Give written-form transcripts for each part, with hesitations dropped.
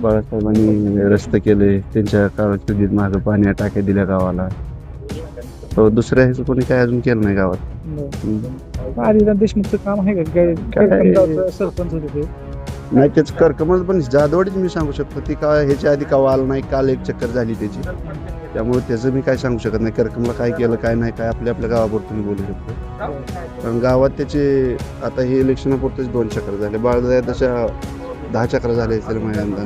बाळासाहेबांनी रस्ते केले, त्यांच्या कारकिर्दीत मागं पाणी टाक्या दिल्या गावाला. तो दुसऱ्या ह्याचं कोणी काय अजून केलं नाही गावात. आदिनाथ देशमुखचं काम आहे का काय? करकमगावचं सरपंच होते ते. नाही त्याच करकमच पण जादवाडीच मी सांगू शकतो. ती का ह्याच्या आधी का आलं नाही, काल एक चक्कर झाली त्याची. त्यामुळे त्याचं मी काय सांगू शकत नाही. करकमला काय केलं काय नाही काय आपल्या गावापुरतं मी बोलू शकतो. कारण गावात त्याचे आता हे इलेक्शनापुरतेच 2 चक्कर झाले. बाळदादा तशा 10 चक्र झाले असेल महिन्यांदा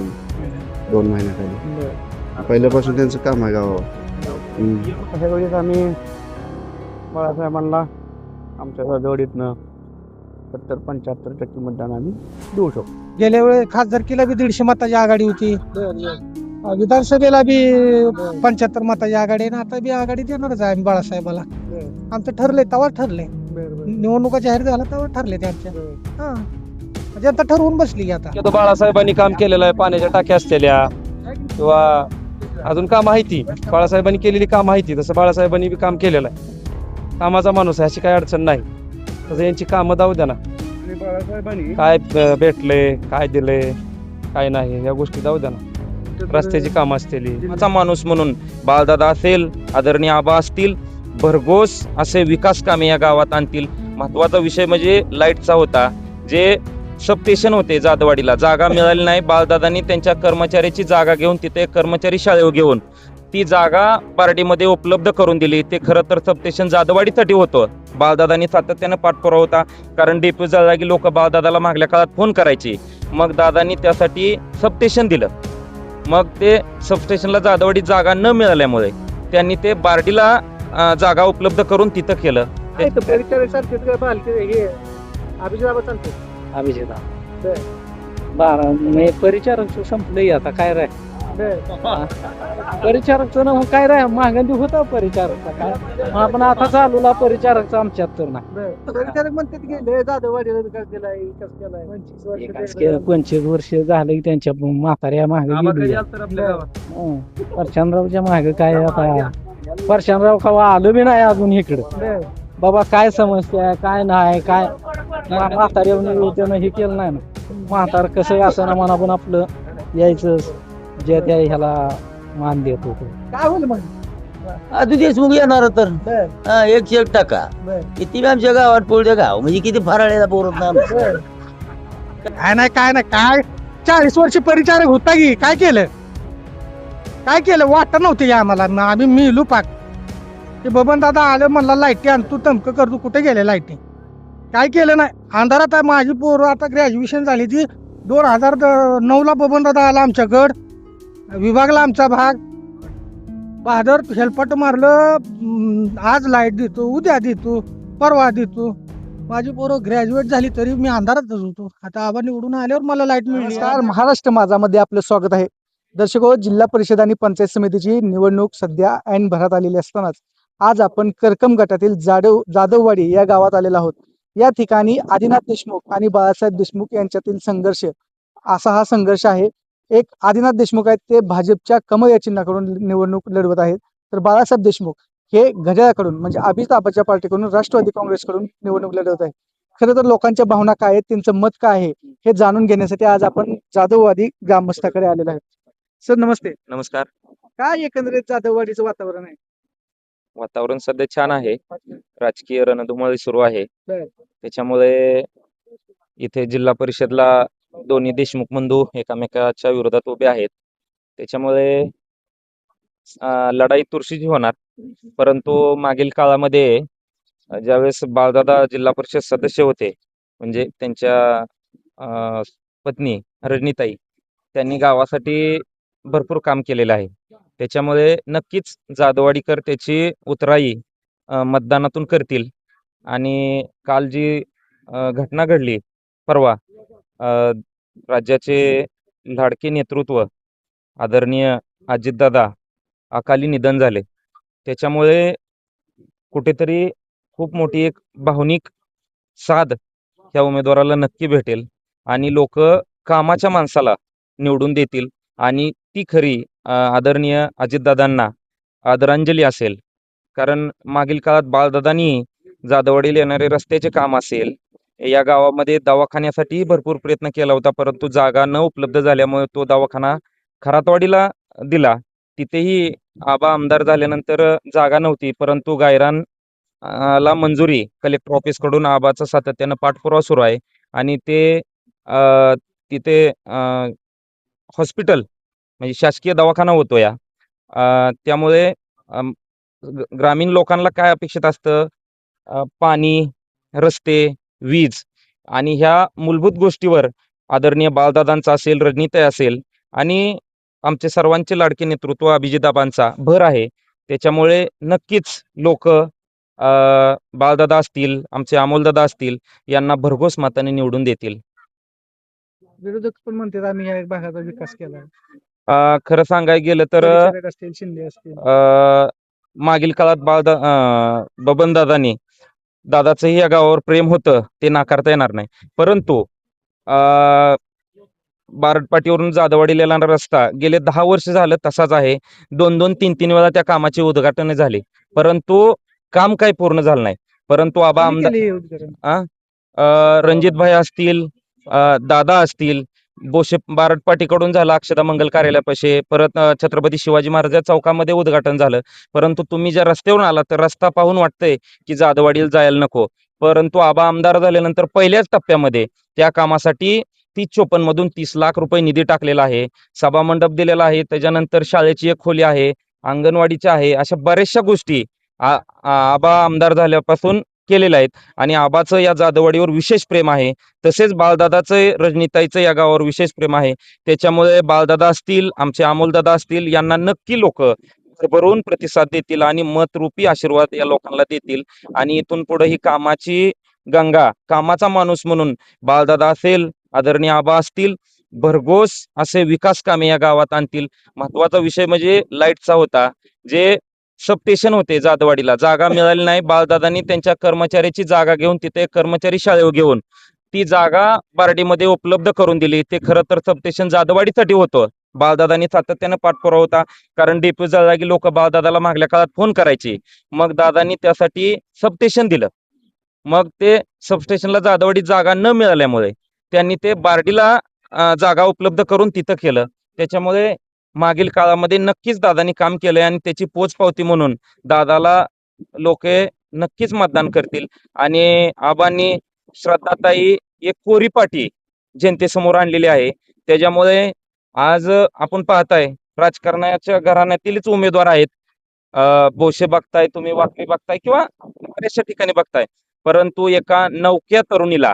2 महिन्याखाली. पहिल्यापासून त्यांचं काम आहे गावावर. अशा वेळेस आम्ही बाळासाहेबांना आमच्या जादवडीतनं 70-75% मतदान आम्ही देऊ शकतो. गेल्या वेळेस खासदारकीला बी 150 मताची आघाडी होती. विधानसभेला बी 75 मताची आघाडी आहे ना. आता बी आघाडी देणारच आहे आम्ही बाळासाहेबाला. आमचं ठरलंय तेव्हा ठरलंय. निवडणुका जाहीर झाला तेव्हा ठरले त्यांच्या. हा जनता ठरवून बसली आता. बाळासाहेबांनी काम केलेलं आहे. पाण्याच्या टाक्या असलेल्या किंवा अजून काम आहे ती बाळासाहेबांनी केलेली काम आहे ती. तसं बाळासाहेबांनी बी काम केलेलं आहे. कामाचा माणूस आहे, अशी काही अडचण नाही. तसं यांची कामं जाऊ द्या ना. काय भेटले, काय दिले, काय नाही, या गोष्टी जाऊ द्या ना. रस्त्याची कामं असतील. कामाचा माणूस म्हणून बाळदादा असेल, आदरणीय आबा असतील, भरघोस असे विकास कामे या गावात आणतील. महत्वाचा विषय म्हणजे लाईटचा होता. जे सबस्टेशन होते जादवाडीला, जागा मिळाली नाही. बाळदादांनी त्यांच्या कर्मचाऱ्याची जागा घेऊन तिथे कर्मचारी शाळेवर घेऊन ती जागा पार्टीमध्ये उपलब्ध करून दिली. ते खरं तर सबस्टेशन जादवाडीसाठी होतं. बाळदादांनी सातत्यानं पाठपुरावा होता. कारण डेपो जळला की लोक बाळदादाला मागल्या काळात फोन करायचे. मग दादांनी त्यासाठी सबस्टेशन दिलं. मग ते सबस्टेशनला जादवाडीत जागा न मिळाल्यामुळे त्यांनी ते बार्डीला जागा उपलब्ध करून तिथं केलं. परिचारक संपलंय आता काय राय. परिचारकचं ना काय राय महागंदी होता परिचारकचा काय. आपण आता चालूला परिचारकचा आमच्यात तर नाही. परिचारक म्हणतात गेले जादवाडीला विकास केलाय, विकास केलाय. 25 वर्ष झालं त्यांच्या म्हाताऱ्या मागे परशानरावच्या मागे काय. आता परशानराव कवा आलो बी नाही अजून इकडं. बाबा काय समस्या काय नाही काय म्हाताऱ्यानं हे केलं नाही ना. म्हातार कसं असं ना म्हणा पण आपलं यायचं जे त्या ह्याला मान देत होतो. काय होईल मग आधी देशमुख येणार तर 100% किती बी आमच्या गावात पोळ्या गाव म्हणजे किती फराळ्याला बोलत काय नाही काय नाही काय 40 वर्ष परिचारक होता की काय केलं वाटत नव्हते आम्हाला. आम्ही मिळू पाक ते बबन दादा आलं म्हणला लाईटी आण तू तमकं कर. तू कुठे गेले लाईटी काय केलं नाही. अंधारात आहे माझी पोरं आता ग्रॅज्युएशन झाली ती 2009ला बबन दादा आला आमच्याकड. विभागला आमचा भाग बहादर हेलपट मारलं. आज लाईट देतो, उद्या देतो, परवा देतो. माझी पोरं ग्रॅज्युएट झाली तरी मी अंधारातच होतो. आता आबा निवडून आल्यावर मला लाईट मिळली. महाराष्ट्र माझामध्ये आपलं स्वागत आहे. दर्शको, जिल्हा परिषद आणि पंचायत समितीची निवडणूक सध्या ऐन भरात आलेली असतानाच आज आपण करकम गटातील जाधववाडी या गावात आलेलो आहोत. या ठिकाणी आदिनाथ देशमुख आणि बाळासाहेब देशमुख यांच्यातील संघर्ष असा हा संघर्ष आहे. एक आदिनाथ देशमुख आहेत ते भाजपच्या कमळ या चिन्हाकडून निवडणूक लढवत आहेत. तर बाळासाहेब देशमुख हे घड्याळाकडून म्हणजे अभिताबाच्या पार्टीकडून राष्ट्रवादी काँग्रेसकडून निवडणूक लढवत आहेत. खरं तर लोकांच्या भावना काय आहेत, त्यांचं मत काय आहे हे जाणून घेण्यासाठी आज आपण जाधववाडी ग्रामस्थाकडे आलेलो आहे. सर नमस्ते. नमस्कार. काय एकंदरीत जाधववाडीचं वातावरण आहे? वातावरण सध्या छान आहे. राजकीय रणधुमाळी सुरू आहे. त्याच्यामुळे इथे जिल्हा परिषदला दोन्ही देशमुख बंधू एकामेकाच्या विरोधात उभे आहेत. त्याच्यामुळे लढाई तुरशीची होणार. परंतु मागील काळामध्ये ज्यावेळेस बाळदादा जिल्हा परिषद सदस्य होते म्हणजे त्यांच्या पत्नी रजनीताई त्यांनी गावासाठी भरपूर काम केलेलं आहे. त्याच्यामुळे नक्कीच जाधववाडीकर त्याची उतराई मतदानातून करतील. आणि काल जी घटना घडली परवा, राज्याचे लाडके नेतृत्व आदरणीय अजितदादा अकाली निधन झाले. त्याच्यामुळे कुठेतरी खूप मोठी एक भावनिक साथ ह्या उमेदवाराला नक्की भेटेल आणि लोक कामाच्या माणसाला निवडून देतील. आणि ती खरी आदरणीय अजितदादांना आदरांजली असेल. कारण मागील काळात बाळदादांनी जाधववाडीला येणारे रस्त्याचे काम असेल या गावामध्ये दवाखान्यासाठी भरपूर प्रयत्न केला होता, परंतु जागा न उपलब्ध झाल्यामुळे तो दवाखाना खरातवाडीला दिला. तिथेही आबा आमदार झाल्यानंतर जागा नव्हती, परंतु गायरान ला मंजुरी कलेक्टर ऑफिस कडून आबाचा सातत्यानं पाठपुरावा सुरू आहे आणि ते अ, तिथे हॉस्पिटल म्हणजे शासकीय दवाखाना होतो या. त्यामुळे ग्रामीण लोकांना काय अपेक्षित असतं, पाणी, रस्ते, वीज आणि ह्या मूलभूत गोष्टीवर आदरणीय बाळदादांचा असेल, रजनीताई असेल आणि आमचे सर्वांचे लाडके नेतृत्व अभिजिताबांचा भर आहे. त्याच्यामुळे नक्कीच लोक बाळदादा असतील, आमचे अमोलदादा असतील, यांना भरघोस मताने निवडून देतील. विरोधक पण म्हणतात आम्ही या भागाचा विकास केला. खरं सांगायला गेलं तर परिचारक असतील, शिंदे असतील. मागील काळात बबनदादांनी दादाचंही या गावावर प्रेम होतं, ते नाकारता येणार नाही. परंतु बारडपाटीवरून जाधववाडीला येणारा रस्ता गेले 10 वर्ष झालं तसाच आहे. 2-2, 3-3 वेळा त्या कामाचे उद्घाटन झाले, परंतु काम काही पूर्ण झालं नाही. परंतु आबा कोणी आमदार केले हे उद्घाटन? रणजितभाई असतील, दादा असतील, बोशे बारडपाटीकडून झालं अक्षदा मंगल कार्यालयापाशी, परत छत्रपती शिवाजी महाराज चौकामध्ये उद्घाटन झालं. परंतु तुम्ही ज्या रस्त्यावरून आला तर रस्ता पाहून वाटतंय की जाधववाडीला जायला नको. परंतु आबा आमदार झाल्यानंतर पहिल्याच टप्प्यामध्ये त्या कामासाठी 30-54 मधून 30 लाख रुपये निधी टाकलेला आहे. सभा मंडप दिलेला आहे, त्याच्यानंतर शाळेची एक खोली आहे, अंगणवाडीची आहे, अशा बऱ्याचशा गोष्टी आबा आमदार झाल्यापासून केलेल्या आहेत आणि आबाचं या जाधववाडीवर विशेष प्रेम आहे. तसेच बाळदादाचं, रजनीताईचं या गावावर विशेष प्रेम आहे. त्याच्यामुळे बाळदादा असतील, आमचे अमोलदादा असतील, यांना नक्की लोक भरभरून प्रतिसाद देतील आणि मतरूपी आशीर्वाद या लोकांना देतील आणि इथून पुढे ही कामाची गंगा, कामाचा माणूस म्हणून बाळदादा असेल, आदरणीय आबा असतील, भरघोस असे विकास कामे या गावात आणतील. महत्वाचा विषय म्हणजे लाईटचा होता. जे सबस्टेशन होते जाधववाडीला, जागा मिळाली नाही. बाळदादांनी त्यांच्या कर्मचाऱ्याची जागा घेऊन तिथे कर्मचारी शाळेवर घेऊन ती जागा बार्डीमध्ये उपलब्ध करून दिली. ते खरं तर सबस्टेशन जाधववाडीसाठी होतं. बाळदादांनी सातत्यानं पाठपुरावा होता, कारण डेप्यू जागी लोक बाळदादाला मागल्या काळात फोन करायचे. मग दादांनी त्यासाठी सबस्टेशन दिलं. मग ते सबस्टेशनला जाधववाडीत जागा न मिळाल्यामुळे त्यांनी ते बार्डीला जागा उपलब्ध करून तिथं केलं. त्याच्यामुळे मागील काळामध्ये नक्कीच दादांनी काम केलंय आणि त्याची पोचपावती म्हणून दादाला लोक नक्कीच मतदान करतील. आणि आबांनी श्रद्धाताई एक कोरी पाटी जनतेसमोर आणलेली आहे. त्याच्यामुळे आज आपण पाहताय राजकारणाच्या घराण्यातीलच उमेदवार आहेत. बोशे बघताय तुम्ही, वाकडी बघताय किंवा बऱ्याचशा ठिकाणी बघताय, परंतु एका नवख्या तरुणीला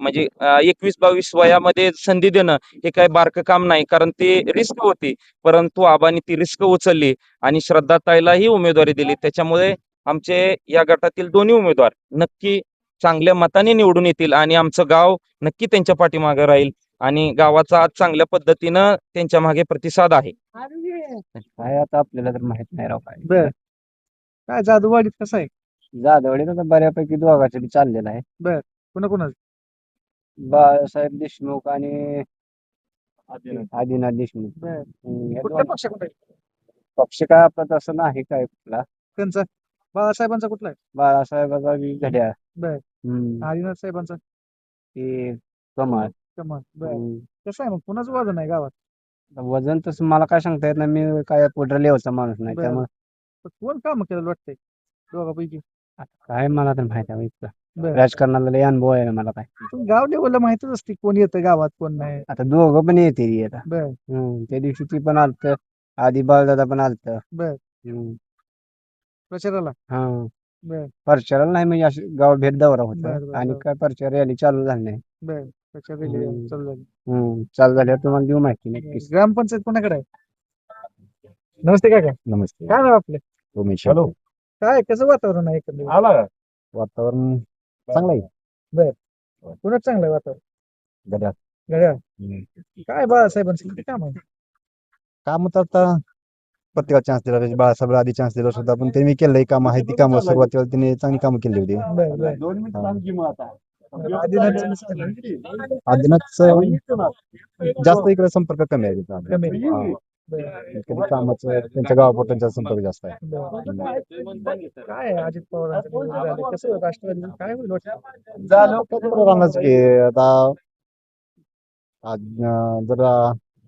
म्हणजे 21-22 वयामध्ये संधी देणं हे काही बारकं काम नाही, कारण ती रिस्क होती. परंतु आबांनी ती रिस्क उचलली आणि श्रद्धाताईलाही उमेदवारी दिली. त्याच्यामुळे आमचे या गटातील दोन्ही उमेदवार नक्की चांगल्या मताने निवडून येतील आणि आमचं गाव नक्की त्यांच्या पाठीमागे राहील आणि गावाचा आज चांगल्या पद्धतीनं त्यांच्या मागे प्रतिसाद आहे. काय आता आपल्याला तर माहित नाही राव काय. बर, काय जाधववाडीत कसं आहे? जाधववाडीत आता बऱ्यापैकी दोघांचं बी चाललेलं आहे. कोणाकोणाचं? बाळासाहेब देशमुख आणि आदिनाथ देशमुख. या कुठल्या दोन- पक्षाकडे आहे? पक्ष काय आपला तसं नाही काय कुठला. त्यांचा बाळासाहेबांचा कुठला आहे? बाळासाहेबाचा बी घड्याळ. बर. हम्म. आदिनाथ साहेबांचा ते कमळ. कमळ. बर. कसं आहे मग, कुणाचं वजन आहे गावात? वजन तसं मला काय सांगता येत नाही, मी काय पुढे लेवलचा माणूस नाही, बरं. त्यामुळे पण कोण काम केलं वाटतंय दोघांपैकी? काय मला तर माहित आहे इतकं. बरं. राजकारणाला लय अनुभव आहे ना मला काय. पण गाव लेवलला माहितच असते कोण येतं गावात कोण नाही. आता दोघं पण येते आता. बर. त्या दिवशी ती पण आलत, आधी बाळदादा पण आलत. बर. प्रचाराला. हा, बर. प्रचाराला नाही म्हणजे अशी गाव भेट दौरा बरं, होता बरं, आणि बरं. काय प्रचार रॅली चालू झाली नाही. बर. प्रचार रॅली हम्म. चालू झाली. चालू झाल्यावर तुम्हाला देऊ माहिती नक्कीच. ग्रामपंचायत कोणाकडे आहे? नमस्ते काका, नमस्ते. काय नाव आपलं? उमेश. हॅलो. काय कसं वातावरण आहे इकडे? वातावरण चांगलं आहे. कुणाच चांगलं आहे वातावरण? गड्यात घड्याळ. काय बाळासाहेबांचं किती काम आहे? काम तर आता प्रत्येकाला चान्स दिला पाहिजे. बाळासाहेब आधी चान्स दिला सुद्धा, पण त्यांनी केलंय काम आहे ती कामं सुरुवातीला त्यांनी चांगली कामं केली होती. बर, बर. आदिनाथचं कसं आहे? आदिनाथचं जास्त इकडे संपर्क कमी आहे तिथं. कमी आहे. हा. कधी कामाचं त्यांच्या गावापुरत्यांचा संपर्क जास्त आहे. काय आहे अजित पवारांचं निवडून झालं कसं राष्ट्रवादी काय होईल वाटतं? राहणारच की आता आज जर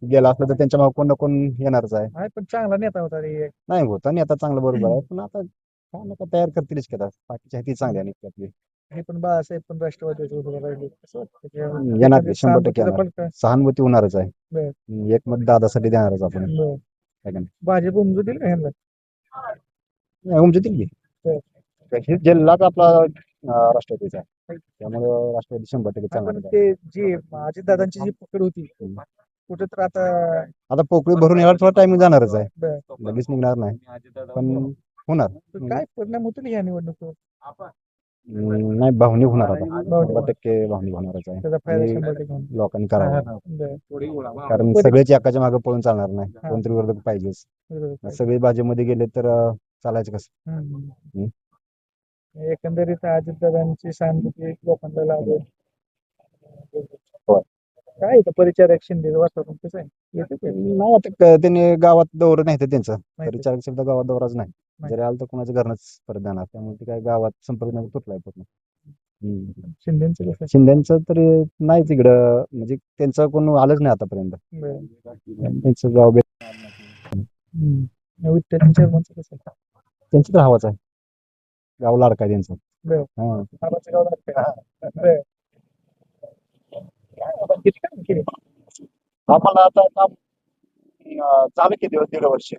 गेला असलं तर त्यांच्या मागे कोण ना कोण येणारच आहे. आहे पण चांगला नेता होता रे. नाही होता आणि आता चांगलं बरोबर आहे, पण आता काय नका तयार करतीलच की आता बाकीच्या ती चांगली आणि आपली हे पण बाळासाहेब पण राष्ट्रवादीचे उभं राहिले कसं वाटतं ते? येणार की, 100% सहानुभूतीचं येणार. पण काय? सहानुभूती होणारच आहे. बरं. एक मत दादासाठी देणारच आपण. बरं. काय का नाही? भाजप उमजू दिल का ह्यांना? नाही, उमजतील की. हे जिल्हाच आपला राष्ट्रवादीचा आहे, त्यामुळे राष्ट्रवादी 100% पण चालणार आहे. ते जी अजितदादांची जी पकड होती कुठे तर आता आता पोकळी भरून यायला थोडा टाइम जाणारच आहे, बरं. लगेच निघणार नाही, पण होणार. तर काय परिणाम होतील या निवडणुकीवर? नाही, भावनिक होणार आता. भावनिक. 100% भावनिक होणारच आहे. त्याचा फायदा आणि 100% होणार. लोकांनी करावं, बरं. कारण परीक्षा- सगळेच एकाच्या मागे पळून चालणार नाही, हा. कोणतरी विरोधक पाहिजेच. बरोबर. सगळे भाजपमध्ये गेले तर चालायचं कसं? हम्म. एकंदरीत अजितदादांची सहानुभूती लोकांना लागेल. होय. काय इथं परिचारक शिंदे वातावरण कसं आहे? येतं ते? नाही, आता त्यांनी गावात दौरा नाही तर त्यांचं माहिती. परिचारक सुद्धा गावात दौराच नाही. माहिती. जरी आलं तर कोणाच्या घरनंच परत जाणार, त्यामुळे ते काय गावात संपर्क नाही, तुटलाय पूर्ण. शिंदेचं कसं आहे? शिंदेचं तरी नाहीच इकडं, म्हणजे त्यांचं कोण आलंच नाही आतापर्यंत. बरं. त्यांचं गाव विठ्ठलच्या चर्मांचं कसं आहे? त्यांचं तर हवाच आहे, गाव लाडका आहे त्यांचं. बरं. हा. बाबाचं गाव लागतंय. बरं. काय बाबा, किती काम केले? आम्हाला आता काम चालू केले 1.5 वर्ष.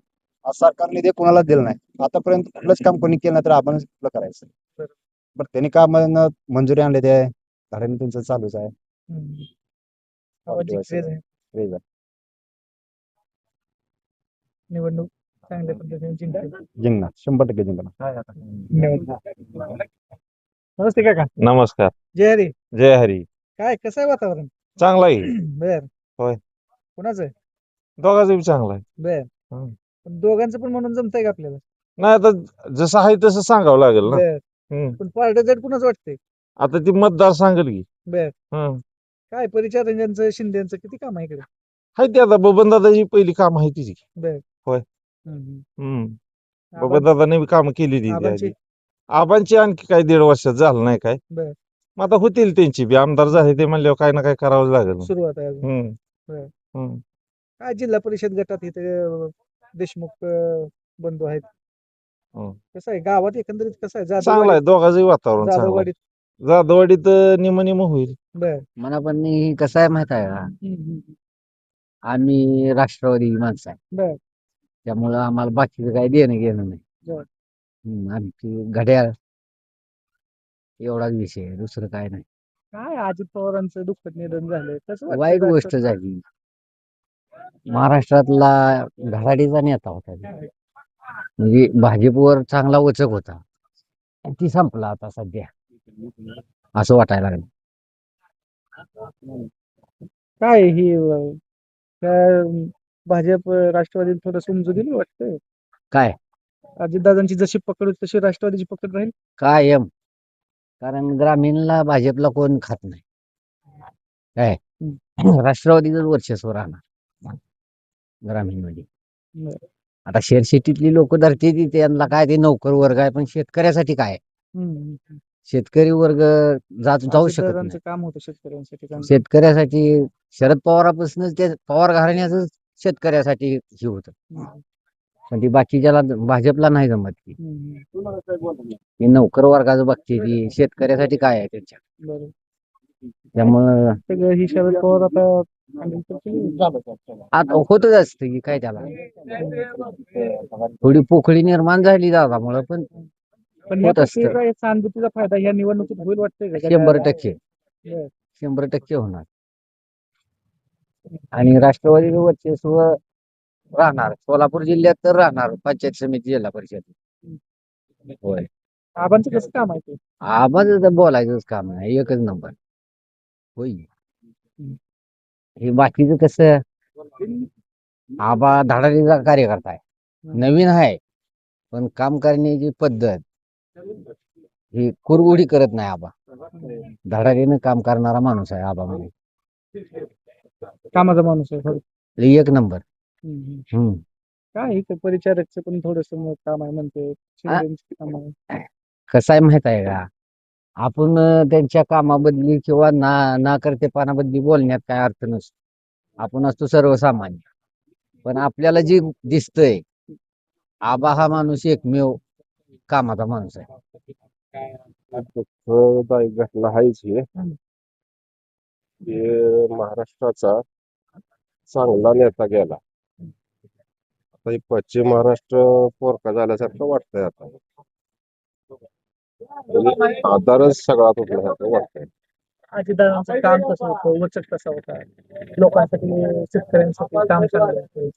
आज सरकारने ते कोणाला दिलं नाही आतापर्यंत, कुठलंच काम कोणी केलं नाही तर आपण कुठलं करायचं. बरं. बरं, त्यांनी काम मंजुरी आणले ते धाड्याने त्यांचं चालूच आहे. गावाची क्रेज आहे. क्रेज आहे. निवडणूक चांगल्या पद्धतीने जिंकली. जिंकणार, 100% जिंकणार. नमस्ते काका. नमस्कार. जय हरी. जय हरी. काय कसं आहे वातावरण? चांगला आहे. बर. होय. कुणाचं आहे? दोघांचं बी चांगला आहे. बर. हं. पण दोघांचं पण म्हणून जमतंय का आपल्याला? नाही, आता जसं आहे तसं सांगावं लागेल ना. बर. हं. पण पार्ट जड कुणाच वाटतंय? आता ती मतदार सांगेल की. बर. हं. काय परिचारकांचं शिंदेचं किती काम आहे इकडे? आहे ते आता बबनदादाची पहिली काम आहे तिची. बर. होय. हम्म. बबनदादाने बी कामं केलेली आबांची? आधी. आबांची आणखी काही 1.5 वर्षात झालं नाही काय. बर. मग आता होतील त्यांची बी, आमदार झाले ते म्हणल्यावर काय ना काय करावं लागेल. सुरुवात आहे अजून. हं. बर. हं. काय जिल्हा परिषद गटात इथे देशमुख बंधू आहेत. हं. कसं आहे गावात एकंदरीत कसं आहे? चांगलं आहे, दोघांचंही वातावरण चांगलं आहे. जाधववाडीत. जाधववाडीत निम होईल. बर. मला पण कसं आहे माहित आहे का, आम्ही राष्ट्रवादी माणसं आहे, बर. त्यामुळं आम्हाला बाकीचं काही देणं घेणं नाही. बर. आमची घड्याळ एवढाच विषय आहे, दुसरं काय नाही. काय अजित पवारांचं दुःखद निधन झालंय कसं वाटतंय? वाईट गोष्ट झाली. महाराष्ट्रातला धडाडीचा नेता होता तो. म्हणजे भाजपवर चांगला वचक होता, ती संपला आता सध्या असं वाटायला लागलं. काय ही भाजप राष्ट्रवादी थोडं समजू दिलं वाटतंय. काय अजितदादांची जशी पकड होती तशी राष्ट्रवादीची पकड राहील. कायम, कारण ग्रामीणला भाजपला कोण खात नाही, काय राष्ट्रवादीच वर्चस्व राहणार ग्रामीण मध्ये. बरं. आता शेतशेतीतली लोक धरते ती, त्यांना काय ते नोकर वर्ग आहे, पण शेतकऱ्यासाठी काय? शेतकरी वर्ग जाऊ शकत अजितदादांचं नाही. काम होतं शेतकऱ्यांसाठी काम. शेतकऱ्यासाठी शरद पवारापासूनच ते पवार घराण्याच शेतकऱ्यासाठी हे होतं, पण ती बाकीच्याला भाजपला नाही जमत. ती नोकर वर्गाचं बघते, ती शेतकऱ्यासाठी काय आहे त्यांच्या. बरं. त्यामुळं सगळं ही शरद पवार आता आता होतच असतं की काय, त्याला थोडी पोखळी निर्माण झाली दादामुळं, पण पण या होत असतं. पक्षाचा सहानुभूतीचा फायदा या निवडणुकीत होईल वाटतंय का? 100% बरं. 100% होणार. आणि राष्ट्रवादीचं वर्चस्व राहणार सोलापूर जिल्ह्यात, तर राहणार पंचायत समिती जिल्हा परिषद. होय, आबांचं कसं काम आहे ते? आवाज तर बोलायचंच काम नाही, एकच नंबर. होय, हे बाकीचं कसं, आबा धडाडीचा कार्यकर्ता आहे, नवीन आहे, पण काम करण्याची पद्धत ही कुरगुडी करत नाही. आबा धडाडीनं काम करणारा माणूस आहे आबा, म्हणजे कामाचा माणूस आहे. एक नंबर. हम्म. काय इथं परिचारकचं पण थोडस काम आहे म्हणते शिंदेचं काम आहे. कसं आहे माहित आहे का आपण त्यांच्या कामाबद्दली किंवा ना करतेपणाबद्दली बोलण्यात काय अर्थ नसतो. आपण असतो सर्वसामान्य. पण आपल्याला जी दिसतंय आबा हा माणूस एकमेव कामाचा माणूस आहे. दुःखदायक घटना आहेच ही. हे महाराष्ट्राचा चांगला नेता गेला. आता हे पश्चिम महाराष्ट्र पोरका झाल्यासारखं वाटतंय आता. म्हणजे आधारच सगळा तुटल्यासारखं वाटतंय. अजितदादांचं काम कसं होतं वचक कसा होता लोकांसाठी शेतकऱ्यांसाठी काम चांगलं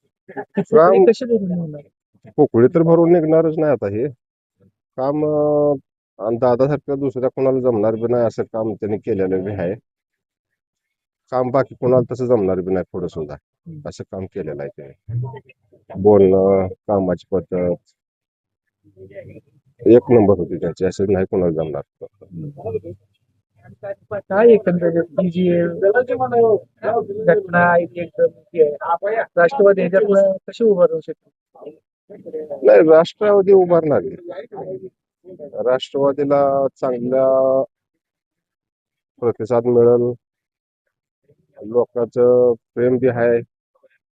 काम कशी बोलून होणार पोकळी तर भरून निघणारच नाही आता हे काम. आणि दादासारखं दुसऱ्या कोणाला जमणार बी नाही असं काम त्यांनी केलेलं बी आहे. काम बाकी कोणाला तसं जमणार बी नाही थोडं सुद्धा असं काम केलेलं आहे त्याने. बोलणं कामाची पद्धत एक नंबर होती त्यांची, असं नाही कोणाला जमणार. काय एकंदरीत ही जी घटना आहे ती एकदम ही आहे. राष्ट्रवादी ह्याच्यातनं कशी उभं राहू शकते. नाही राष्ट्रवादी उभारणार आहे. राष्ट्रवादीला चांगला प्रतिसाद मिळेल. लोकांचं प्रेम बी आहे.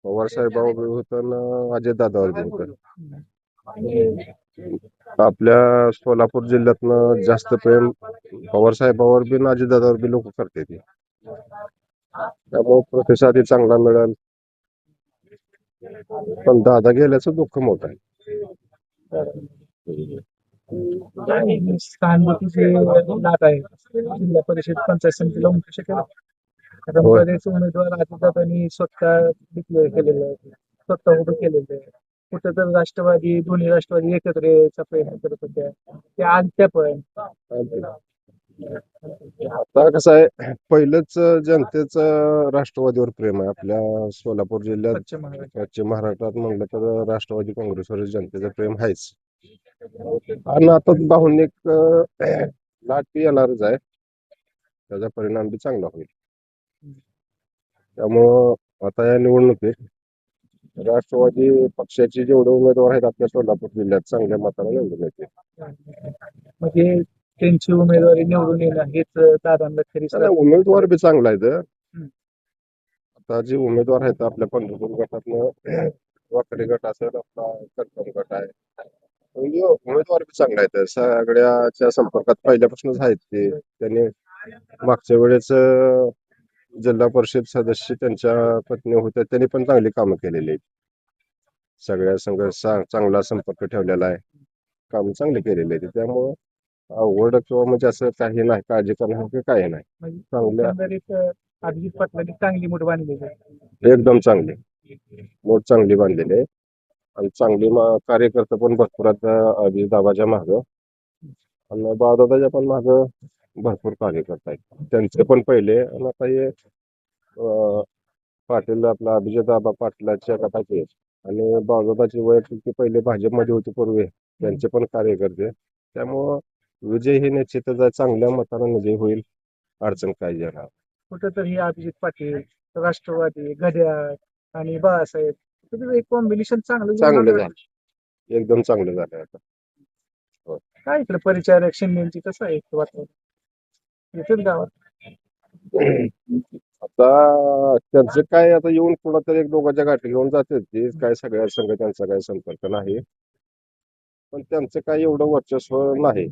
पवार साहेबांवर बी होतं, अजितदादावर बी होतं. आपल्या सोलापूर जिल्ह्यातनं जास्त प्रेम पवार साहेबावर बी आणि अजितदादावर बी लोक करते ती. त्यामुळे प्रतिसादही चांगला मिळेल. पण दादा गेल्याचं दुःख मोठं आहे. सहानुभूतीचे लाट आहे जिल्हा परिषद पंचायत समितीला उमटू शकेल. कारण होय. बरेच उमेदवार अजितदादांनी स्वतः डिक्लेअर केलेले आहे स्वतः उभं केलेलं आहे. कुठं तर राष्ट्रवादी दोन्ही राष्ट्रवादी एकत्र यायचा प्रयत्न करत होत्या त्या आलत्या पण. आता कसं आहे पहिलंच जनतेचं राष्ट्रवादीवर प्रेम आहे आपल्या सोलापूर जिल्ह्यात. पश्चिम महाराष्ट्र पश्चिम महाराष्ट्रात म्हणलं तर राष्ट्रवादी काँग्रेसवर जनतेचं प्रेम आहेच. आणि आता भावनिक लाट बी येणारच आहे. त्याचा परिणाम बी चांगला होईल. त्यामुळं आता या निवडणुकीत राष्ट्रवादी पक्षाचे जेवढे उमेदवार आहेत आपल्या सोलापूर जिल्ह्यात चांगल्या मताने निवडून येते. म्हणजे त्यांची उमेदवारी निवडून येणं हेच दादांना खरी त्याला उमेदवार बी चांगला आहे. आता जे उमेदवार आहेत आपल्या पंढरपूर गटातनं वाकडी गट असेल आपला करकम गट आहे. म्हणजे उमेदवार बी चांगला आहेत. सगळ्याच्या संपर्कात पहिल्यापासूनच आहेत ते. त्यांनी मागच्या वेळेस जिल्हा परिषद सदस्य त्यांच्या पत्नी होत्या त्यांनी पण चांगली कामं केलेली आहेत. सगळ्या संघ चांगला संपर्क ठेवलेला आहे. काम चांगले केलेले आहेत. त्यामुळं अवघड किंवा म्हणजे असं काही नाही काळजी करण्यासारखं काही नाही. चांगल्या एकंदरीत अभिजित पाटलांनी चांगली मूठ बांधलेली आहे. एकदम चांगली मोठ चांगली बांधलेली आहे. आणि चांगली कार्यकर्ते पण भरपूर आहेत अजितदादाच्या मागं. आणि बाळदादाच्या पण मागं भरपूर कार्यकर्ते आहेत. त्यांचे पण पहिले आणि आता हे पाटील आपला अभिजितदादा पाटलाच्या गटाचे आणि बाळदादाची वैयक्तिक ते पहिले भाजपमध्ये होते पूर्वी त्यांचे पण कार्यकर्ते. त्यामुळं विजय हे निश्चितच आहे. चांगल्या मताने विजय होईल. अडचण काही येणार. कुठेतरी अभिजित पाटील राष्ट्रवादी घड्याळ आणि बाळासाहेब कुठेतरी एक कॉम्बिनेशन चांगलं झालं एकदम चांगलं झालं. आता काय इकडे परिचारक शिंदेची कसं आहे वातावरण येतील गावात. आता त्यांचं काय आता येऊन पुन्हा तर एक दोघांच्या गाठी घेऊन जाते ते काय सगळ्या संघ त्यांचा काही संपर्क नाही. पण त्यांचं काही एवढं वर्चस्व नाही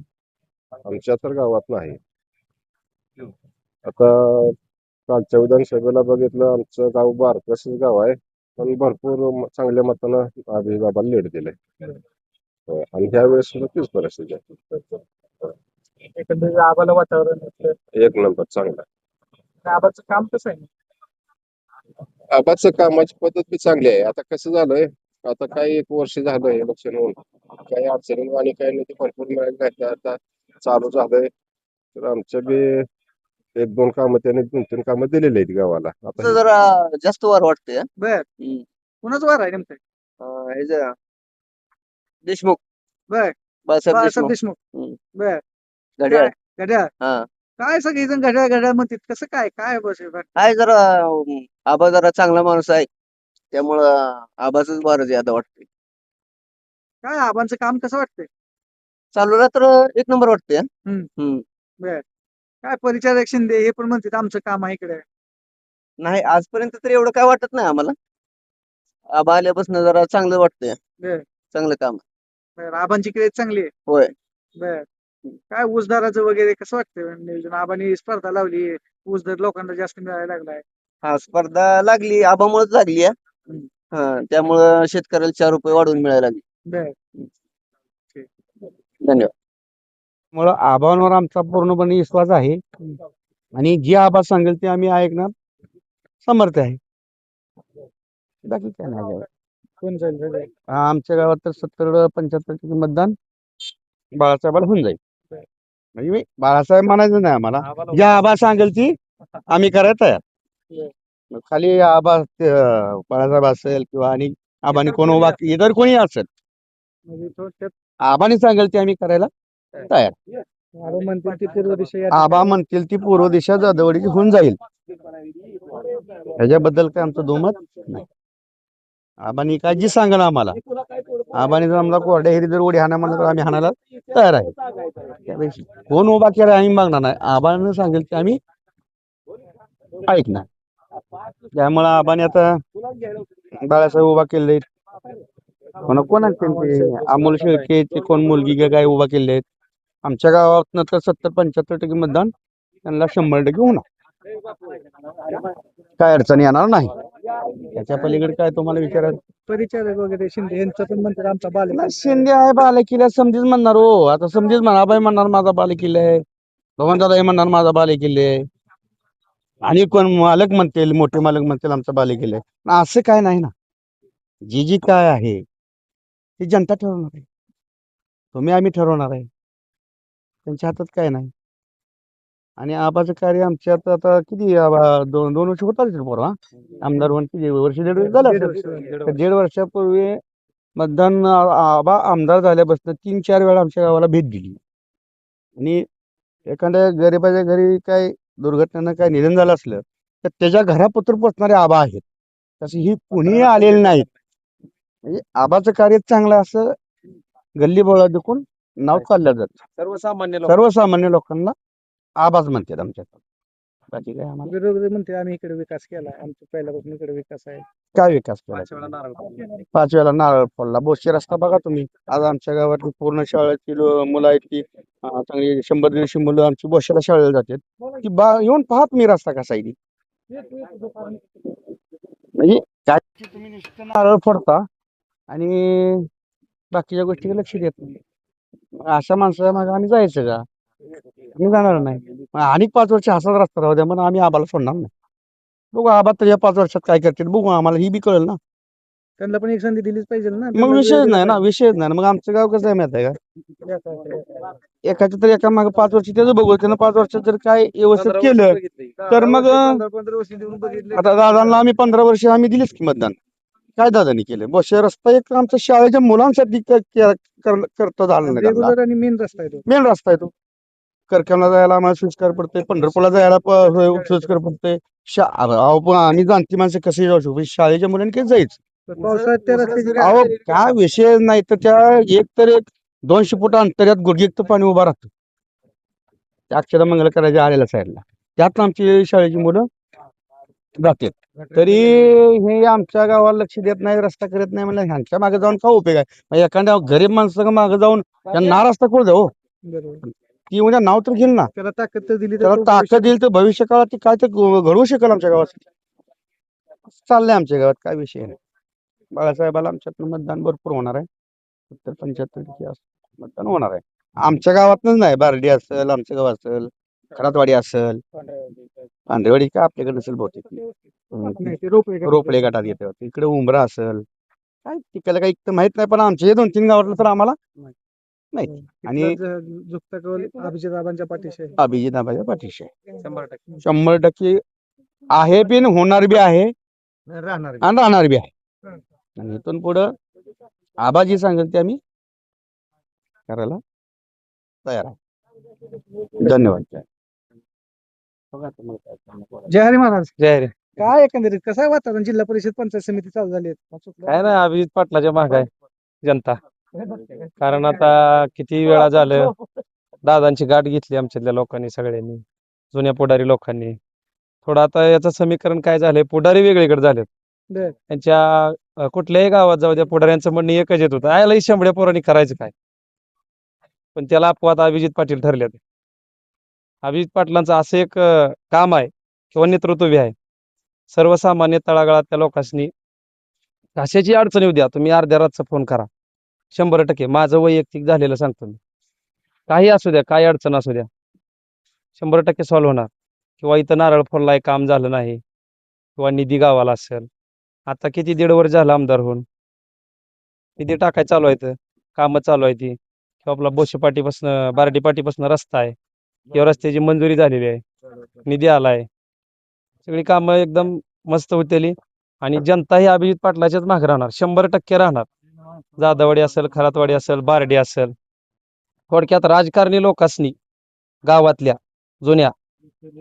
आमच्या तर गावात नाही. आता कालच्या विधानसभेला बघितलं आमचं गाव बारकसच गाव आहे पण भरपूर चांगल्या मतानं अभिजितदादाला लीड दिलंय. आणि ह्या वेळेस सुद्धा तीच परिस्थिती आहे. एकंदरीत आबाला वातावरण एक नंबर चांगला. आबाचं काम कसं आहे. आबाचं कामाची पद्धत बी चांगली आहे. आता कसं झालंय आता काही एक वर्ष झालंय इलेक्शन होऊन काही अडचणी आणि काही नाही ते भरपूर मिळाले आता चालू झालंय. तर आमच्या बी एक दोन कामं त्यांनी 2-3 कामं दिलेली आहेत गावाला. आता जरा जास्त वार वाटतंय. बर कुणाच वार आहे नेमकं हे जे देशमुख बर बाळासाहेब बाळासाहेब देशमुख देशमुख बर घड्याळ घड्याळ हा काय सगळेजण घड्याळ घड्याळ म्हणतात कसं काय काय बस हाय जरा आबा जरा चांगला माणूस आहे. त्यामुळं आबाचंच वारं ज्यादा वाटतंय. काय आबांचं काम कसं वाटतंय? चालू रात्र एक नंबर वाटतंय. बर. काय परिचारक शिंदे हे पण म्हणतात आमचं काम आहे इकडे. नाही आजपर्यंत तर एवढं काय वाटत नाही आम्हाला. आबा आल्यापासून जरा चांगलं वाटतंय. बर. चांगलं काम. बर. आबांची क्रेज चांगली आहे. होय. बर. काय ऊसदराचं वगैरे कसं वाटतंय नियोजन? आबांनी स्पर्धा लावली, ऊसदर लोकांना जास्त मिळायला लागलाय. हा स्पर्धा लागली आबामुळेच लागली आहे. हा त्यामुळं शेतकऱ्याला 4 रुपये वाढवून मिळायला लागले. बर. धन्यवाद. मुळे आबांवर आमचा पूर्णपणे विश्वास आहे आणि जे आबा सांगेल ते आम्ही ऐकणार समर्थ आहे. बाकी काय नाही. कोण जाईल? आमच्या गावात तर 70-75% मतदान बाळासाहेबाला होऊन जाईल. म्हणजे बाळासाहेब म्हणायचं नाही आम्हाला, जे आबा सांगेल ती आम्ही करायला तयार. मग खाली आबा बाळासाहेब असेल किंवा आणि आबानी कोण उभा इतर कोणी असेल, म्हणजे थोडक्यात आबानी सांगेल ते आम्ही करायला तयार. आबा म्हणतील ती पूर्व दिशा या आबा म्हणतील ती पूर्व दिशा जाधववाडीची होऊन जाईल. ह्याच्याबद्दल काय आमचं दुमत नाही. आबानी काय जी सांगा ना आम्हाला, आबानी जर आम्हाला कोरड्या हेरी जर उडी हाणा म्हणलं तर आम्ही हाणायला तयार आहे. त्यापेक्षा कोण उभा केला आम्ही मागणार नाही. आबानं सांगेल ते आम्ही ऐकणार. त्यामुळं आबाने आता बाळासाहेब उभा केले, कोण अमोल शेळके ते कोण मुलगी का काय उभा केले आहेत. आमच्या गावात तर 70-75% मतदान त्यांना 100% होणार. काय अडचण येणार नाही. त्याच्या पलीकडे काय तुम्हाला विचारायचं? परिचारक वगैरे शिंदे यांचं पण म्हणतात आमचा बाले नाही, शिंदे आहे बालेकिल्ला समजीच म्हणणार हो. आता समजीच म्हणा, आबाई म्हणणार माझा बालेकिल्ला आहे, भगवंतदादा हे म्हणणार माझा बालेकिल्ला आहे, आणि कोण मालक म्हणतील, मोठे मालक म्हणतील आमचा बालेकिल्ला आहे. असं काय नाही ना. जी काय आहे ती जनता ठरवणार आहे. तुम्ही आम्ही ठरवणार आहे. त्यांच्या हातात काय नाही. आणि आबाचं कार्य आमच्यात आता किती आबा 2 वर्ष होत आले बरोबर. आमदार होऊन किती वर्ष 1.5 वर्ष झालं असेल. तर 1.5 वर्षापूर्वी मतदान आबा आमदार झाल्यापासून 3-4 वेळा आमच्या गावाला भेट दिली. आणि एखाद्या गरिबाच्या घरी काय दुर्घटनेनं काय निधन झालं असलं तर त्याच्या घरापत्र पोचणारे आबा आहेत. तसे ही कुणीही आलेले नाहीत. म्हणजे आबाचं कार्य चांगलं असं गल्ली बोळा देखून नाव चाललं जातं. सर्वसामान्य लोकांना आबाज म्हणतात आमच्यात. बाकी काय आम्हाला विरोधी म्हणते आम्ही इकडे विकास केला, आमचा पहिल्यापासून इकडे विकास आहे. काय विकास केला? 5 वेळा नारळ फोडला. बोशे रस्ता बघा तुम्ही. आज आमच्या गावातली पूर्ण शाळेतील मुलं आहेत ती चांगली 100-150 मुलं आमची बोशेला शाळेला जातात. ती येऊन पाहत मी रस्ता कसा आहे ती. म्हणजे काय तुम्ही नुसतं नारळ फोडता आणि बाकीच्या गोष्टीकडे लक्ष देत नाही. अशा माणसाला मग आम्ही जायचं का? आम्ही जाणार नाही. आणि 5 वर्ष असाच रस्ता राहू द्या, म्हणून आम्ही आबाला सोडणार नाही. बघू आबा तर या 5 वर्षात काय करतील बघू, आम्हाला ही बी कळेल ना. त्यांना पण एक संधी दिलीच पाहिजे ना. मग विषयच नाही ना, विषयच नाही. मग आमचं गाव कसं आहे माहिती आहे का? एकाच्या तर एका मागे 5 वर्ष त्याचं बघू, त्यानं 5 वर्षात जर काय व्यवस्थित केलं तर मग 15 वर्ष देऊन बघितले. आता दादांना आम्ही 15 वर्ष आम्ही दिलीच की मतदान. काय दादानी केलं? बोशे रस्ता एक आमच्या शाळेच्या मुलांसाठी करता झालं नाही. रेग्युलर आणि मेन रस्ता आहे तो. मेन रस्ता आहे तो. करकमला जायला आम्हाला सोयीस्कर पडते, पंढरपूरला जायला सोयीस्कर पडते. आणि जाणती माणसं कशी जाऊ शकतो? शाळेच्या मुलांनी काही जायचं. पावसाळ्यात त्या रस्त्याची अहो काय विषय नाही. तर त्या एक 200 फूट अंतरात गुडघेत पाणी उभा राहतं. त्या अक्षरमंगल करायच्या आलेल्या साईडला त्यात आमची शाळेची मुलं जातात. तरी हे आमच्या गावाला लक्ष देत नाही, रस्ता करत नाही. म्हणलं ह्यांच्या मागे जाऊन काय उपयोग आहे? मग एखाद्या गरीब माणसाच्या मागे जाऊन त्यांना रस्ता करू द्या हो. बरोबर. ती उद्या नाव तर घेईल ना. त्याला ताकद तर दिली तर त्याला तो ताकद दिली तर भविष्य काळात ती काय तर घडवू शकेल आमच्या गावात. चाललंय आमच्या गावात, काय विषय नाही. बाळासाहेबाला आमच्यातनं मतदान भरपूर होणार आहे. 70-75% मतदान होणार आहे. आमच्या गावातच नाही, बारडी असेल, आमचं गाव असेल, खरातवाडी असेल, पांढरेवाडी काय आपल्याकडे नसेल बहुतेक. नाही, ते रोपवे का? रोपळे गटात येते. इकडे उंबरा असेल, काय तिकडे काही इतकं माहित नाही. पण आमच्या हे 2-3 गावातलं तर आम्हाला माहिती. आणि इथला झुकता कौल अभिजित पाठीशी आहे. अभिजित आबाच्या पाठीशी आहे. 100% आहे बी, होणार बी आहे राहणार. आणि राहणार बी आहे. आणि इथून पुढं आबाजी सांगेल ते आम्ही करायला तयार आहे. धन्यवाद. जय हरी महाराज. जय हरी. काय एकंदरीत कसं आहे वातावरण जिल्हा परिषद पंचायत समिती चालू झाली आहे? काय नाही अभिजित पाटलाच्या माग आहे जनता. कारण आता किती वेळा झालं दादांची गाठ घेतली आमच्यातल्या लोकांनी सगळ्यांनी, जुन्या पुढारी लोकांनी. थोडं आता याचं समीकरण काय झालंय, पुढारी वेगळीकडे झालेत. बर. त्यांच्या कुठल्याही गावात जाऊ द्या पुढाऱ्यांचं म्हणणं एकच येत होतं, आयला शंभड्या पोरांनी करायचं काय. पण त्याला अपवाद अभिजित पाटील ठरले. अभिजित पाटलांचं असं एक काम आहे किंवा नेतृत्व बी आहे. सर्वसामान्य तळागाळातल्या लोकांनी कशाची अडचण येऊ द्या, तुम्ही अर्ध्या रातचा फोन करा. 100% माझं वैयक्तिक झालेलं सांगतो मी. काही असू द्या, काही अडचण असू द्या, 100% सॉल्व्ह होणार. किंवा इथं नारळ फोडलाय, काम झालं नाही, किंवा निधी गावाला असेल. आता किती 1.5 वर्ष झालं आमदार होऊन, निधी टाकाय चालू आहे, कामं चालू आहे ती. किंवा आपला बोशेपाटीपासून बार्डीपाटीपासून रस्ता आहे, किंवा रस्त्याची मंजुरी झालेली आहे, निधी आलाय. सगळी कामं एकदम मस्त होतेली. आणि जनता ही अभिजित पाटलाच्याच मागे राहणार, 100% राहणार. जाधववाडी असेल, खरातवाडी असेल, बारडी असेल. थोडक्यात राजकारणी लोकांनी, गावातल्या जुन्या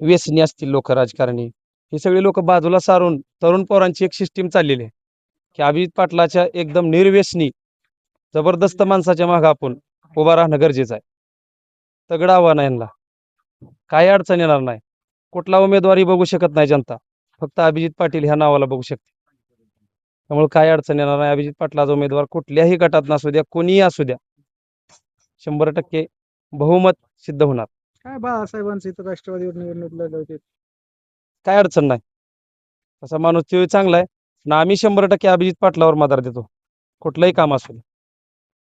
व्यसनी असतील लोक राजकारणी, ही सगळी लोक बाजूला सारून तरुण पोरांची एक सिस्टीम चाललेली आहे की अभिजित पाटलाच्या एकदम निर्व्यसनी जबरदस्त माणसाच्या मागे आपण उभा राहणं गरजेचं आहे. तगडं आव्हान आहे यांना, काही अडचण येणार नाही. कुठला उमेदवारी बघू शकत नाही जनता, फक्त अभिजित पाटील ह्या नावाला बघू शकते. त्यामुळे काही अडचण येणार नाही. अभिजित पाटलाचा उमेदवार कुठल्याही गटात नसू द्या, कोणीही असू द्या, 100% बहुमत सिद्ध होणार. काय बाळासाहेबांचं इथं राष्ट्रवादीवर निवडणूक लढवते? काय अडचण नाही. तसा माणूस तो चांगला आहे ना. आम्ही 100% अभिजित पाटलावर मदार देतो, कुठलंही काम असू दे.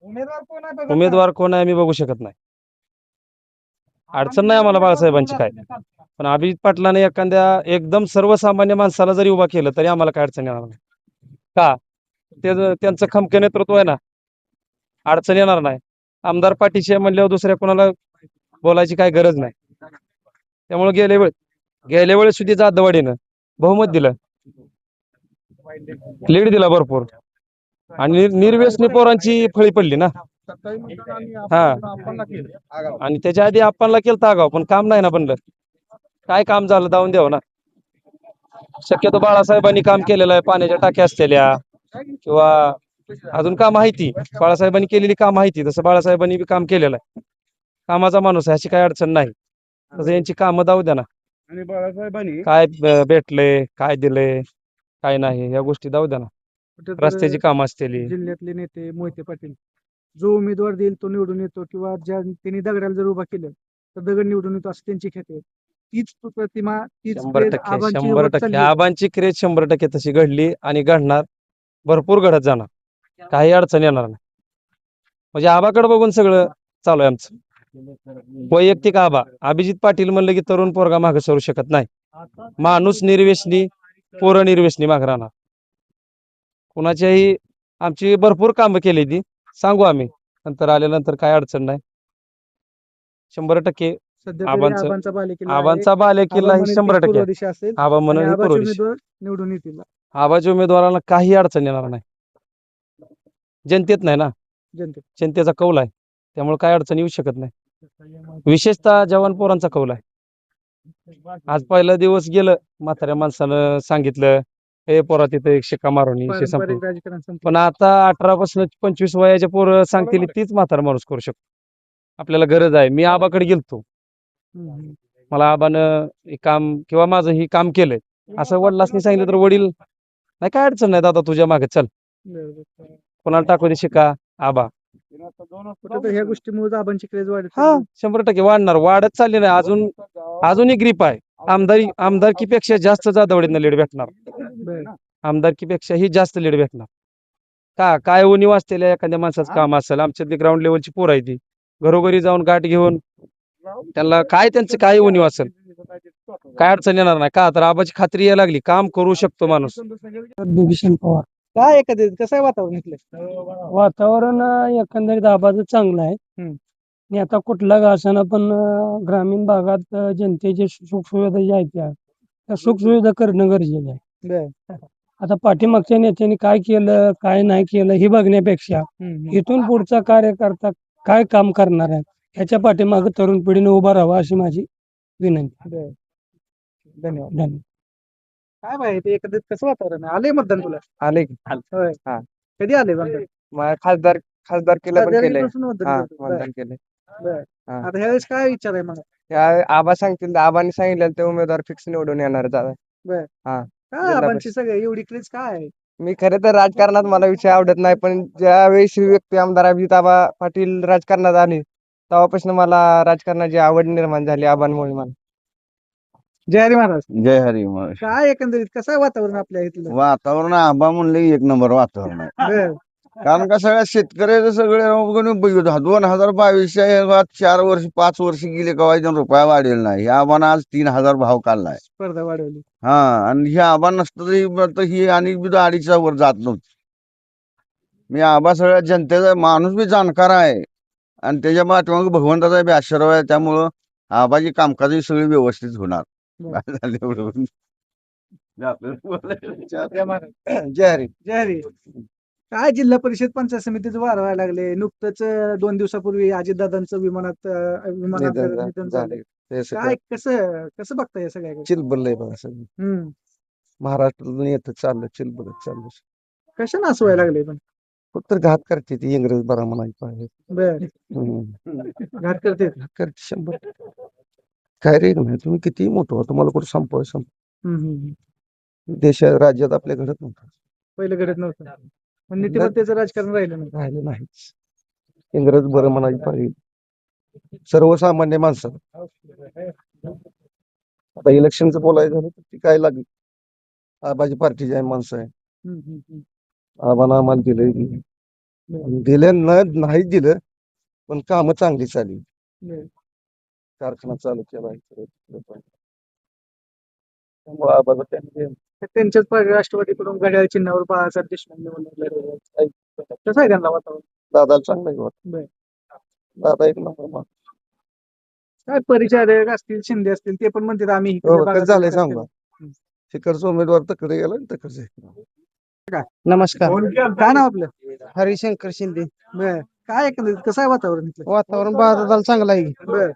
उमेदवार कोण आहे बघत नाही. उमेदवार कोण आहे आम्ही बघू शकत नाही. अडचण नाही आम्हाला बाळासाहेबांची काय. पण अभिजित पाटलाने एखाद्या एकदम सर्वसामान्य माणसाला जरी उभा केलं तरी आम्हाला काय अडचण येणार नाही. का त्यांचं खमके नेतृत्व आहे ना, अडचण येणार नाही. आमदार पाठीशी आहे म्हणल्यावर दुसऱ्या कोणाला बोलायची काय गरज नाही. त्यामुळे गेल्या वेळेस सुद्धा जाधववाडीनं बहुमत दिलं, लीड दिला भरपूर. आणि निर्व्यसनी पोरांची फळी पडली ना. हा, आणि त्याच्या आधी आपणला केलं आगाव, पण काम नाही ना बनलं. काय काम झालं दावून द्यावं ना. शक्यतो बाळासाहेबांनी काम केलेलं आहे, पाण्याच्या टाक्या असलेल्या किंवा अजून काम आहे ती बाळासाहेबांनी केलेली काम आहे ती. तसं बाळासाहेबांनी बी काम केलेलं आहे. कामाचा माणूस आहे, अशी काही अडचण नाही. तसं यांची कामं दावू द्या ना. आणि बाळासाहेबांनी काय भेटले, काय दिले, काय नाही, या गोष्टी दावू द्या ना. कुठेतरी रस्त्याची कामं असलेली. जिल्ह्यातले नेते मोहिते पाटील जो उमेदवार देईल तो निवडून येतो, किंवा ज्या त्यांनी दगडाला जर उभा केलं तर दगड निवडून येतो, असं त्यांची ख्याती आहे. तीच प्रतिमा, तीच 100% आबांची क्रेज 100% तशी घडली आणि घडणार, भरपूर घडत जाणार. काही अडचण येणार नाही. म्हणजे आबाकडे बघून सगळं चालू आहे आमचं. वैयक्तिक आबा अभिजित पाटील म्हणलं की तरुण पोरगा मागे सरू शकत नाही. माणूस निर्व्यसनी, पोरं निर्व्यसनी मागे राहणार. कुणाच्याही आमची भरपूर कामं केली ती, सांगू आम्ही नंतर आल्यानंतर, काय अडचण नाही. 100% आबांचा बालेकिल्ला ही 100%. आबा म्हणून ही पूर्व दिशा. निवडून येतील. आबाच्या उमेदवाराला काही अडचण येणार नाही. जनतेत नाही ना, जनतेचा कौल आहे, त्यामुळे काय अडचण येऊ शकत नाही. विशेषतः जवान पोरांचा कौल आहे. आज पहिला दिवस गेलं, म्हाताऱ्या माणसानं सांगितलं, हे पोरा तिथे एक शिक्का मारून ये, संपलं. पण आता 18 पासून 25 वयाच्या पोरं सांगतील तीच म्हातारा माणूस करू शकतो. आपल्याला गरज आहे. मी आबाकडे गेलतो, मला आबानं हे काम किंवा माझं ही काम केलंय असं वडिलांनी सांगितलं तर वडील नाही, काय अडचण नाही दादा, तुझ्या मागे चल, कोणाला टाकू दे शिका आबा. ह्या गोष्टीमुळे आबांची क्रेज वाढत. हा, 100% वाढणार, वाढत चालली नाही. अजूनही ग्रीप आहे. आमदारकीपेक्षा जास्त जाधवडींना लीड भेटणार. आमदारकीपेक्षाही जास्त लीड भेटणार. का काय उणीव असलेल्या एखाद्या माणसाचं काम असेल, आमच्यातली ग्राउंड लेवलची पोरं आहे ती, घरोघरी जाऊन गाठ घेऊन त्यांना काय त्यांचं काय उणीव असेल, काय अडचण येणार नाही. का तर आबाची खात्री यायला लागली, काम करू शकतो माणूस. भूषण पवार काय एकंदरीत कसं आहे वातावरण इथलं? वातावरण एकंदरीत आबाचं चांगलं आहे. आणि आता कुठला गावसाना पण ग्रामीण भागात जनतेचे सुखसुविधा ज्या आहेत त्या सुखसुविधा करणं गरजेचं आहे. आता पाठीमागच्या नेत्यांनी काय केलं, काय नाही केलं हे बघण्यापेक्षा इथून पुढचा कार्यकर्ता काय काम करणार आहे ह्याच्या पाठीमागे तरुण पिढीने उभा राहावा, अशी माझी विनंती. धन्यवाद. धन्यवाद. काय माहिती एकंदरीत कसं वातावरण आहे? आले मतदान तुला? आले होय. हा. कधी आले मतदान? खासदार केलं पण केलंय खासदारकीपासून मतदान करतो. बरं, मतदान केलंय बरं. हा. आता ह्यावेळेस काय विचार आहे मला? आबा सांगतील आबांनी सांगितलं ते उमेदवार फिक्स निवडून येणार दादा. बरं. हा. काय जिल्हा आबांची सगळे एवढी क्रेज काय आहे? मी खरे तर राजकारणात मला विषय आवडत नाही, पण ज्या वेळेस ही व्यक्ती आमदार अभिजितआबा पाटील राजकारणात आले तेव्हापासून मला राजकारणाची आवड निर्माण झाली आबांमुळे मला. जय हरी महाराज. जय हरी महाराज. काय एकंदरीत कसं आहे वातावरण आपल्या इथलं? वातावरण आबा म्हणले एक नंबर वातावरण आहे. बरं. कारण का सगळ्या शेतकऱ्याचं सगळे 2022 4 वर्ष 5 वर्ष गेले का रुपया वाढेल नाही. या आबानं आज 3,000 भाव काढलाय. स्पर्धा वाढवली. हा, आणि हे आबा नसतं तर ही आणि 2.5 वर जात नव्हती. मी आबा सगळ्या जनतेचा माणूस बी जाणकार आहे आणि त्याच्या पाठीमागे भगवंताचा बी आशीर्वाद आहे. त्यामुळं आबाची कामकाजही सगळी व्यवस्थित होणार. काय झालं एवढं? जय महाराज. जय हरी. जय हरी. काय जिल्हा परिषद पंचायत समितीचं वार व्हायला लागले नुकतंच 2 दिवसापूर्वी अजितदादांचं विमानात निधन झालं. काय कसं कसं बघताय या सगळ्या गोष्टी? चिलबल बघा सगळं हम्म. महाराष्ट्रातून येतं चाललं चिलबलच चाललं. कशानं असं व्हायला लागले पण? फक्त घात करते ती इंग्रज बरा म्हणायचं आहे. बर. घात करते. करते 100. काय रे नाही तुम्ही किती मोठं व्हा, तुम्हाला कुठं संपवाय देशात राज्यात आपल्या घडत नव्हतं. पहिलं घडत नव्हतं. पण नीतिमत्तेचं राजकारण राहिलं नाही. राहिलं नाहीच. इंग्रज बरं म्हणायची पाहिजे सर्वसामान्य माणसं. आता इलेक्शनचं बोलायचं झालं तर ती काय लागली आबाजी पार्टीची आहे माणसं आहे. आबानं आम्हाला दिलं नाही दिलं पण कामं चांगली चालली. कारखाना चालू केला त्यामुळे आबाचं त्यांनी त्यांच्याच राष्ट्रवादीकडून घड्याळ चिन्हावर बाळासाहेब देशमुख निवडणूक कसं आहे त्यांना वातावरण? दादाला चांगलं आहे वाटतं. बर. दादा एक नंबर काय परिचारक असतील शिंदे असतील ते पण म्हणतात आम्ही इकडच्या कसं भागात झालंय विकास सांगा. शिखरचा उमेदवार तकडे गेला आणि तकडे नमस्कार. काय नाव आपलं? हरिशंकर शिंदे. बर. काय एकंदरीत कसं आहे वातावरण इथलं? वातावरण बाळादादाला चांगलं आहे. बर.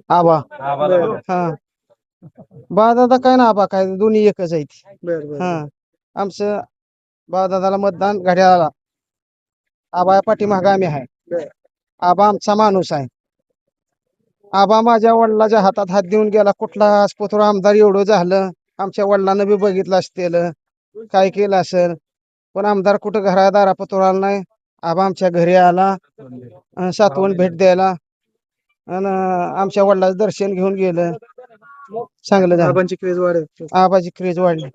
आबा बर. हा बाळादादा काय ना आबा काय दोन्ही एकच आहेत. बर. बर. हा आमचं बाळादादाला मतदान घड्याळाला. आबा पाठीमागं आम्ही आहे. बर. आबा आमचा माणूस आहे. आबा माझ्या वडिलाच्या हातात हात देऊन गेला. कुठला आजपोत्र आमदार एवढं झालं आमच्या वडिलांना बी बघितलं असतील काय केलं असेल पण आमदार कुठं दारापत्र आला नाही. आबा आमच्या घरी आला सातवण भेट द्यायला आणि आमच्या वडिलाचं दर्शन घेऊन गेलं. चांगलं झालं. आबांची क्रेज वाढत. आबाची क्रेज वाढली.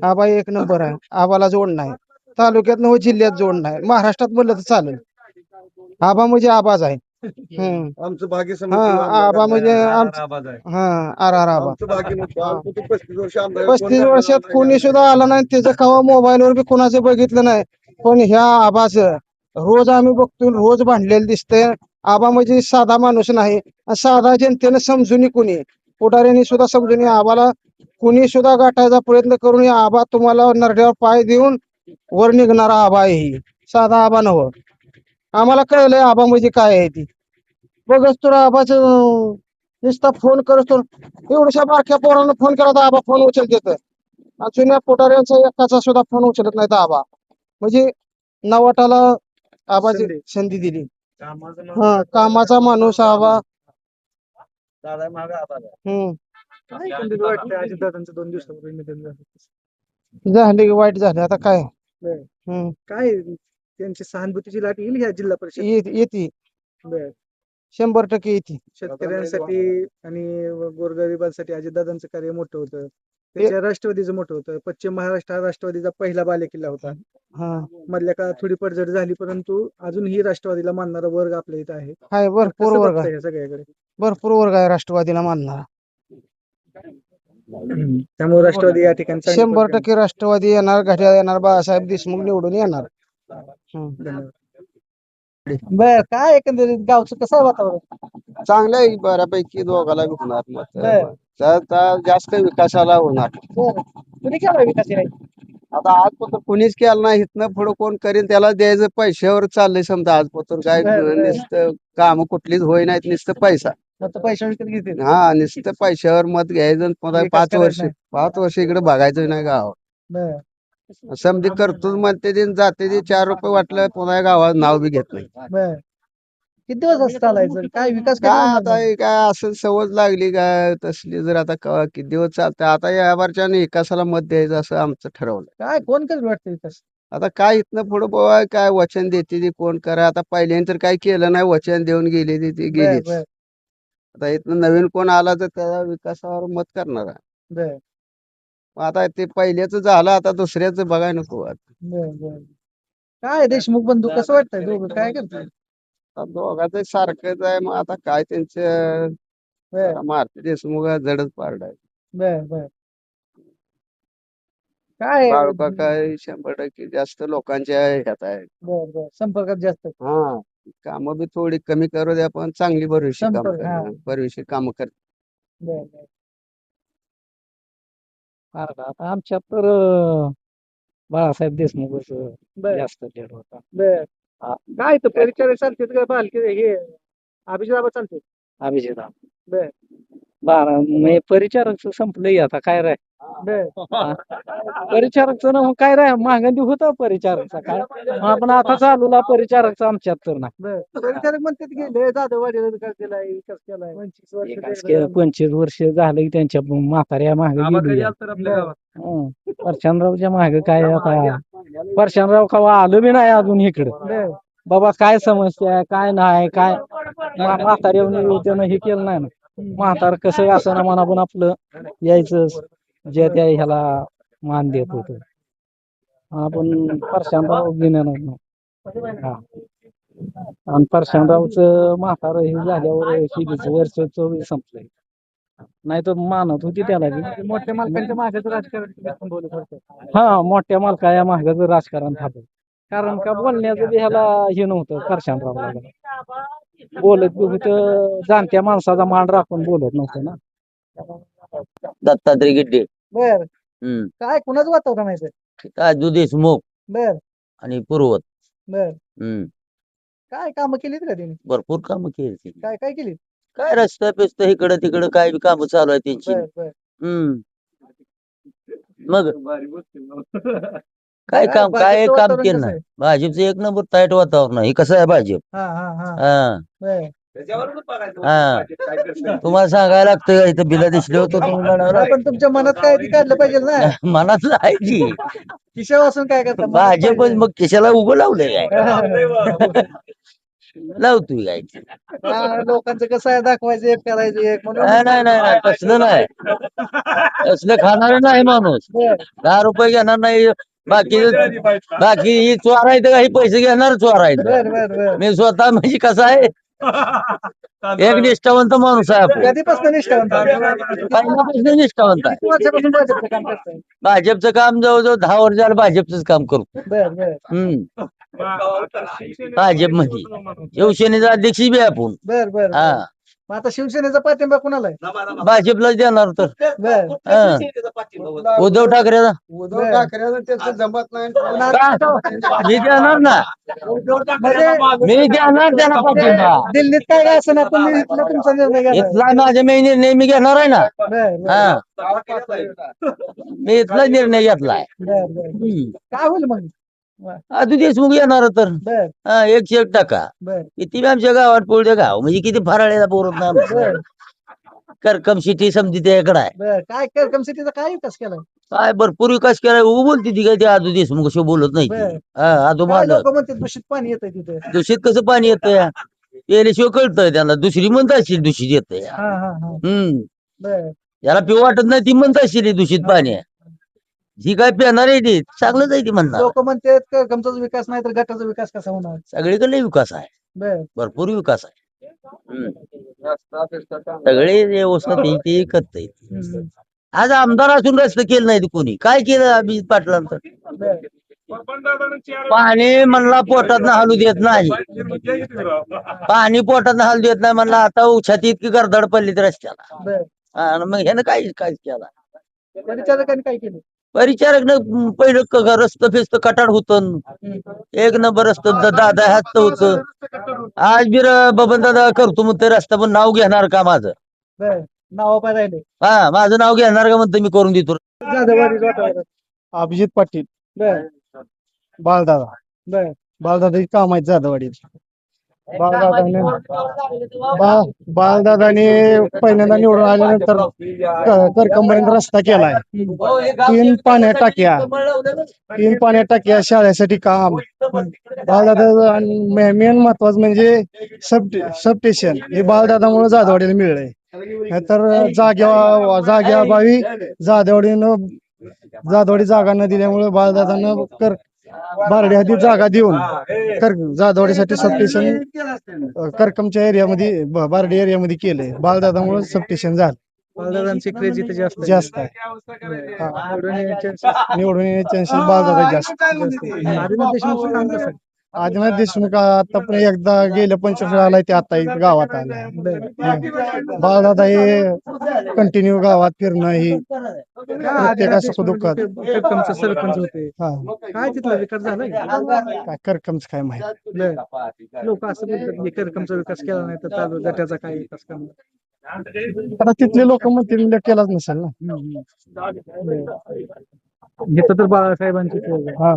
आबा एक नंबर आहे. आबाला जोड नाही तालुक्यात नव जिल्ह्यात जोड नाही महाराष्ट्रात म्हणलं तर चालेल. आबा म्हणजे आबाज आहे. आमचं भाग्य हा आबा म्हणजे हा आर आर आबा. 35 वर्षात कोणी सुद्धा आला नाही त्याचं कवा मोबाईलवर बी कोणाचं बघितलं नाही पण ह्या आबाचं रोज आम्ही बघतो रोज भांडलेलं दिसतंय. आबा म्हणजे साधा माणूस नाही साधा जनतेनं समजून कोणी पुढाऱ्यांनी सुद्धा समजून आबाला कुणी सुद्धा गाठायचा प्रयत्न करून आबा तुम्हाला नरड्यावर पाय देऊन वर निघणारा आबा आहे. ही साधा आबा नव्ह. आम्हाला कळलंय आबा म्हणजे काय आहे ती बघच तुला आबाच नुसता फोन करतो एवढ्याशा बारक्या पोरानं फोन केला तर आबा फोन उचलत देत जुन्या पुढाऱ्यांचा एकाचा सुद्धा फोन उचलत नाही तर आबा म्हणजे नवाटाला आबाची संधी दिली. हा कामाचा माणूस आबा. काय एकंदरीत वाटतंय अजितदादांचं 2 दिवसापूर्वी निधन झालं? झाले वाईट झाले आता काय. बर. काय त्यांची सहानुभूतीची लाट येईल ह्या जिल्हा परिषद? येते बर. 100% येते. शेतकऱ्यांसाठी आणि गोरगरिबांसाठी अजितदादांचं कार्य मोठं होतं. त्याच्या राष्ट्रवादीचं मोठं होतं. पश्चिम महाराष्ट्र हा राष्ट्रवादीचा पहिला बालेकिल्ला होता. हा मधल्या काळात थोडी पडझड झाली परंतु अजूनही राष्ट्रवादीला मानणारा वर्ग आपल्या इथं आहे. हाय भरपूर कसं वर्ग बघताय आहे. ह्या सगळ्याकडे? भरपूर वर्ग आहे राष्ट्रवादीला मानणारा. त्यामुळे राष्ट्रवादी या ठिकाणी चांगली 100% राष्ट्रवादी येणार घड्याळ येणार बाळासाहेब देशमुख निवडून येणार. धन्यवाद. बर. काय एकंदरीत गावचं कसं आहे वातावरण? चांगलं आहे बऱ्यापैकी दोघाला होणार बर. तर जास्त विकासाला होणार. बर. कुणी केला विकास या? आता आजपत्र कोणीच केलं नाही इथनं पुढं कोण करीन त्याला द्यायचं पैशावर चाललंय समजा आजपत्र काय बरं, बरं. नुसतं काम कुठलीच होई नाहीत नुसतं पैसा. आता पैसा विकत घेते हा नुसतं पैशावर मत घ्यायचं आणि पुन्हा विकास 5 करायचा वर्ष नाही. 5 वर्ष इकडे बघायचं नाही गावात. बर समधी करतोच म्हणते ते आणि जाते ते 4 रुपये वाटलं पुन्हा गावात नाव बी घेत नाही. बर किती दिवस असं चालायचं काय विकास कधी काय होणार आता नाही? हे काय असं सवय लागली काय तसली जर आता किती दिवस चालतं आता या बारच्या विकासाला मत द्यायचं असं आमचं ठरवलं. काय कोण कधी वाटतं विकास आता काय इथनं पुढे बाबा काय वचन देते ते कोण करा आता पहिल्याने तर काय केलं नाही वचन देऊन गेली ती बर गेलीच. बर आता इथनं नवीन कोण आला तर त्या विकासावर मत करणार आहे. बर मग आता ते पहिल्याच झालं आता दुसऱ्याच बघाय नको आता. बर बर काय देशमुख बंधू कसं वाटतंय दोघं काय करतात? आता दोघांचं सारखंच आहे मग आता काय त्यांचं बर मारुती देशमुख जडच पारड आहे. बर बर काय बाळूका काय 100% जास्त लोकांच्या ह्यात आहे. बर बर संपर्कात जास्त हा कामं बी थोडी कमी करू द्या पण चांगली भरविशी काम संपर्क, हा. कर भरविशी काम कर. बर बर आता आमच्यात तर बाळासाहेब देशमुखच बर जास्त लीड होता. बर काय तर परिचारक चालते का बालके हे अभिजित आबा चालते अभिजित बर म्हणजे परिचारकचं संपलंय आता काय राय बर परिचारकचं ना मग काय राय मागंदी होता परिचारकचा काय आपण आता चालूला परिचारकचा आमच्यात तर नाही. बर परिचारक म्हणतात गेले जाधववाडीला विकास केलाय विकास केलाय 25 वर्ष एकाच ते एकदा 25 वर्ष झालं की त्यांच्या म्हाताऱ्या मागे आबा गेली कधी आहे. आलतं रे आपल्या गावात? परशानरावच्या मागे काय आता परशानराव कवा आलो बी नाही अजून इकडे बर बाबा काय समस्या आहे काय नाही काय म्हाताऱ्यावर त्यानं हे केलं नाही ना. म्हातार कसं असं ना म्हणा पण आपलं यायचं जे त्या ह्याला मान देत होत आपण परशानराव घेणार हा आणि परशानरावचं म्हातार हे झाल्यावर शेतीचं वर्ष 24 संपलंय नाही तर मानत होती त्याला बी. मोठ्या मालकांच्या मागे राजकारण बोलत होतं हा मोठ्या मालकाच्या मागाचं राजकारण थांबलं कारण का बोलण्याचं बी ह्याला हे नव्हतं परशानरावला बोलत बी होतं जाणत्या माणसाचा मान राखून बोलत नव्हतं ना. दत्तात्रय गिड्डे बर काय कुणाचं वातावरण आहे ते? राजू देशमुख बर आणि पूर्वत बर काय कामं केलीत का त्यांनी भरपूर कामं केली. काय काय केलीत? काय रस्ता पिस्ता इकडं तिकडं काय बी कामं चालू आहे त्यांची. बर बर मग काय काम काय भाजपचं काम वातावरण केलं कसं नाही आहे? भाजपचं एक नंबर ताईट वातावरण आहे. हे कसं आहे भाजप हा हा हा हा बर हा तुम्हाला सांगायला लागतं का इथं बिला दिसले होतं तुम्ही लढायला? पण तुमच्या मनात काय ते काढलं पाहिजे ना मनातलं आहे की खिशावासून काय करता मनात भाजप पाहिजे. मग कशाला उभं लावलंय काय लावतोय काय लोकांचं कसं आहे दाखवायचं एक करायचं एक म्हणून नाही नाही नाही नाही, तसलं नाही तसलं खाणार नाही माणूस बर 10 रुपये घेणार नाही बाकी ही चोरायचं काही पैसे घेणार बर चोरायचं बर बर मी स्वतः म्हणजे कसं आहे एक निष्ठावंत माणूस आहे आपण कधीपासून निष्ठावंत आहे? पहिल्यापासून निष्ठावंत आहे किती वर्षापासून भाजपचं काम करताय? भाजपचं काम जवळजवळ 10 वर्ष झालं भाजपच काम करतो. बर बर भाजप मध्ये शिवसेनेचा अध्यक्ष बी आहे आपण बर बर हा मग आता शिवसेनेचा पाठिंबा कुणाला आहे? भाजपलाच देणार तर बर हा. उद्धव ठाकरेचा उद्धव ठाकरेला त्याचं जमत नाही मी देणार ना म्हणजे मी देणार त्याला पाठिंबा दिल्लीत काय काय असं ना तुम्ही इथलं तुमचा निर्णय घ्या इथला माझ्या मी निर्णय मी घेणार आहे ना बर बर हा मी इथला निर्णय घेतलाय बर बर काय होईल मग आता देशमुख येणार तर बर हा 100% बर किती बी आमच्या गावात पोळते गाव म्हणजे किती फराळेला पोरत ना बर करकम सिटी समजी त्याकडे आहे बर काय करकम सिटीचा काय विकास केलाय? काय भरपूर विकास केलाय बोलते ती काय ते आजू देशमुख अशी बोलत नाही ती. बर. हा आजू काय मालक लोक म्हणते दूषित पाणी येतंय तिथे दूषित कसं पाणी येतं याल्याशिवाय कळतंय त्यांना दुसरी म्हणत असेल दूषित येतंय हा हा हा बर याला पिऊ वाटत नाही ती म्हणत असेल हे दूषित पाणी आहे जी काय पिणार आहे ती चांगलंच आहे ती म्हणणार लोक म्हणते करकमचाच विकास नाही तर गटाचा विकास कसा होणार? सगळीकडे विकास आहे बर भरपूर विकास आहे सगळे व्यवस्था ती करता आज आमदार असून रस्ते केलं नाही कोणी काय केलं अभिजित पाटलांचं बर पाणी म्हणला पोटात हालू देत नाही पाणी पोटात हालू देत नाही म्हणला आता छाती इतकी गर्दड पडली तर रस्त्याला बर आणि मग ह्यानं काय काय केला परिचारकांनी काय केलं? परिचारक पहिलं रस्तं फिस्त कटाड होतं. एक नंबर रस्तं दादा ह्याच होतं. आज बी बबन दादा करतो म्हणते रस्ता, पण नाव घेणार का माझं? नाव पाय राहिले हा, माझं नाव घेणार का म्हणते मी करून देतो. अभिजित पाटील बाळदादा बाळदादाची काम आहेत जाधववाडीत. बाळदादाने पहिल्यांदा निवडून आल्यानंतर करकमपर्यंत रस्ता केलाय. 3 पाण्या टाक्या शाळेसाठी काम. बाळदादा मेन महत्वाचं म्हणजे सब स्टेशन हे बाळदादामुळे जाधववाडीला मिळलंय. तर जागेअभावी जाधववाडी जागा न दिल्यामुळे बाळदादांना बारडी हद्दीत जागा देऊन जाधववाडीसाठी सबस्टेशन करकमच्या एरियामध्ये बारडी एरियामध्ये केलंय. बाळदादामुळे सबस्टेशन झालं. बाळदादांची क्रेज इथे जास्त आहे. निवडून येण्याचे चान्सेस बाळदादा जास्त. आदिनाथ देशमुखचं काम कसं आहे? आदिनाथ देशमुख आतापर्यंत एकदा गेल्या 25 आलाय ते आता इथं गावात आलाय. बाळदादा हे कंटिन्यू गावात फिरणं ही प्रत्येका सुखदुःखात. करकमचे सरपंच होते. हा, काय तिथला विकास झालाय? काय करकमच काय माहिती. लोक असं बोलतात की करकमचा विकास केला नाही तर चालू गटाचा काय विकास करणार. आता तिथले लोक म्हणतील केलाच नसेल ना. इथं तर बाळासाहेबांची क्रेज आहे. हा,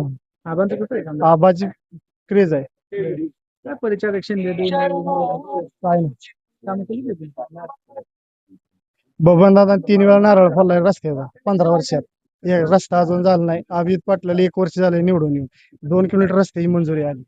आबांचं कसं आहे काम? आबाची क्रेज आहे. काय परिचारक शिंदे काय नाही. काम केली होती? बबनदादा 3 वेळा नारळ फोडलाय रस्त्याचा 15 वर्षात. एक रस्ता अजून झाला नाही. अभिजित पाटलाला 1 वर्ष झालं निवडून येऊन 2 किलोमीटर रस्त्याची मंजुरी आली.